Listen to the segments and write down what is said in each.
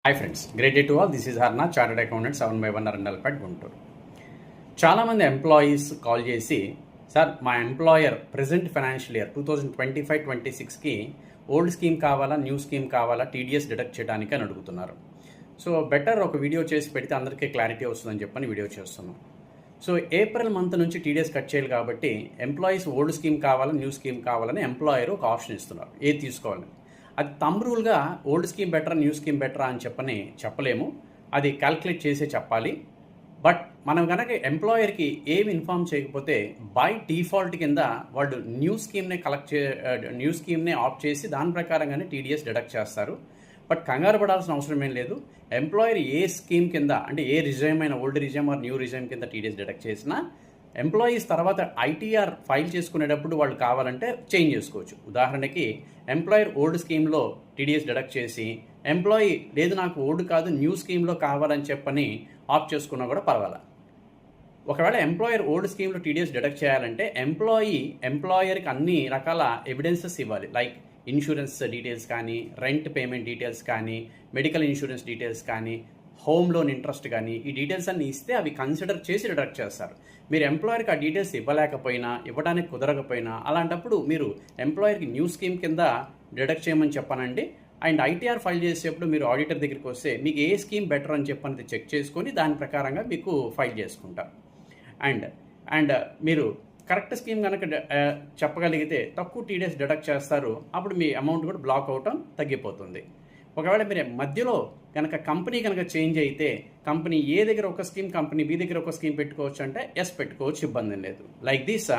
Hi friends, great day to all. This is Harna, chartered accountant 7/1 Arundelpet Guntur. చాలామంది employees call చేసి, sir మా employer present financial year 2025-26కి old scheme కావాలా, new scheme కావాలా, TDS deduct చేయడానికి అని అడుగుతున్నారు. సో బెటర్ ఒక వీడియో చేసి పెడితే అందరికీ క్లారిటీ వస్తుందని చెప్పని వీడియో చేస్తున్నాం. సో ఏప్రిల్ మంత్ నుంచి టీడీఎస్ కట్ చేయాలి కాబట్టి ఎంప్లాయీస్ ఓల్డ్ స్కీమ్ కావాలా, న్యూ స్కీమ్ కావాలని ఎంప్లాయర్ ఒక ఆప్షన్ ఇస్తున్నారు, ఏది తీసుకోవాలని. అది థంబ్ రూల్గా ఓల్డ్ స్కీమ్ బెటరా, న్యూ స్కీమ్ బెటరా అని చెప్పలేము. అది క్యాల్కులేట్ చేసే చెప్పాలి. బట్ మనం కనుక ఎంప్లాయర్కి ఏమి ఇన్ఫార్మ్ చేయకపోతే బై డిఫాల్ట్ కింద వాళ్ళు న్యూ స్కీమ్నే ఆప్ట్ చేసి దాని ప్రకారంగానే టీడీఎస్ డిడక్ట్ చేస్తారు. బట్ కంగారు పడాల్సిన అవసరం ఏం లేదు. ఎంప్లాయర్ ఏ స్కీమ్ కింద, అంటే ఏ రిజైమ్ అయినా, old regime or new regime కింద టీడీఎస్ డిడక్ట్ చేసినా ఎంప్లాయీస్ తర్వాత ఐటీఆర్ ఫైల్ చేసుకునేటప్పుడు వాళ్ళు కావాలంటే చేంజ్ చేసుకోవచ్చు. ఉదాహరణకి ఎంప్లాయర్ ఓల్డ్ స్కీమ్లో టీడీఎస్ డిడక్ట్ చేసి ఎంప్లాయీ లేదు నాకు ఓల్డ్ కాదు న్యూ స్కీమ్లో కావాలని చెప్పని ఆప్ట్ చేసుకున్నా కూడా పర్వాలేదు. ఒకవేళ ఎంప్లాయర్ ఓల్డ్ స్కీమ్లో టీడీఎస్ డిడక్ట్ చేయాలంటే ఎంప్లాయర్కి అన్ని రకాల ఎవిడెన్సెస్ ఇవ్వాలి. లైక్ ఇన్సూరెన్స్ డీటెయిల్స్ కానీ, రెంట్ పేమెంట్ డీటెయిల్స్ కానీ, మెడికల్ ఇన్సూరెన్స్ డీటెయిల్స్ కానీ, హోమ్ లోన్ ఇంట్రెస్ట్ కానీ, ఈ డీటెయిల్స్ అన్ని ఇస్తే అవి కన్సిడర్ చేసి డిడక్ట్ చేస్తారు. మీరు ఎంప్లాయర్కి ఆ డీటెయిల్స్ ఇవ్వడానికి కుదరకపోయినా అలాంటప్పుడు మీరు ఎంప్లాయర్కి న్యూ స్కీమ్ కింద డిడక్ట్ చేయమని చెప్పానండి. అండ్ ఐటీఆర్ ఫైల్ చేసేటప్పుడు మీరు ఆడిటర్ దగ్గరికి వస్తే మీకు ఏ స్కీమ్ బెటర్ అని చెప్పనేది చెక్ చేసుకొని దాని ప్రకారంగా మీకు ఫైల్ చేసుకుంటారు. అండ్ మీరు కరెక్ట్ స్కీమ్ కనుక చెప్పగలిగితే తక్కువ టీడీఎస్ డిడక్ట్ చేస్తారు. అప్పుడు మీ అమౌంట్ కూడా బ్లాక్ అవటం తగ్గిపోతుంది. ఒకవేళ మీరు మధ్యలో కనుక కంపెనీ కనుక చేంజ్ అయితే కంపెనీ ఏ దగ్గర ఒక స్కీమ్, కంపెనీ బి దగ్గర ఒక స్కీమ్ పెట్టుకోవచ్చు అంటే ఎస్ పెట్టుకోవచ్చు, ఇబ్బంది లేదు. Like this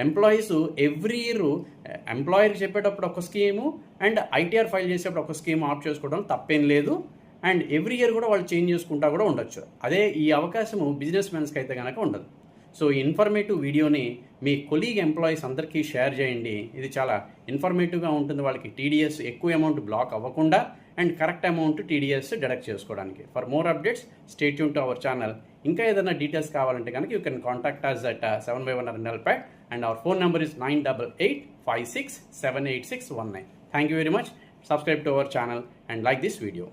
employees every year ఎంప్లాయర్కి చెప్పేటప్పుడు ఒక స్కీము అండ్ ఐటీఆర్ ఫైల్ చేసేటప్పుడు ఒక స్కీమ్ ఆప్ట్ చేసుకోవడం తప్పేం లేదు. అండ్ ఎవ్రీ ఇయర్ కూడా వాళ్ళు చేంజ్ చేసుకుంటా కూడా ఉండొచ్చు. అదే ఈ అవకాశము బిజినెస్ మెన్స్కి అయితే కనుక ఉండదు. సో ఈ ఇన్ఫర్మేటివ్ వీడియోని మీ కొలీగ్ ఎంప్లాయీస్ అందరికీ షేర్ చేయండి. ఇది చాలా ఇన్ఫర్మేటివ్గా ఉంటుంది. వాళ్ళకి టీడీఎస్ ఎక్కువ అమౌంట్ బ్లాక్ అవ్వకుండా and correct amount TDS deduct చేసుకోవడానికి. For more updates stay tuned to our channel. ఇంకా ఏదైనా డీటెయిల్స్ కావాలంటే కనుక you can contact us at 7/1 Arundel and our phone number is 98856788619. Thank you very much. Subscribe to our channel and like this video.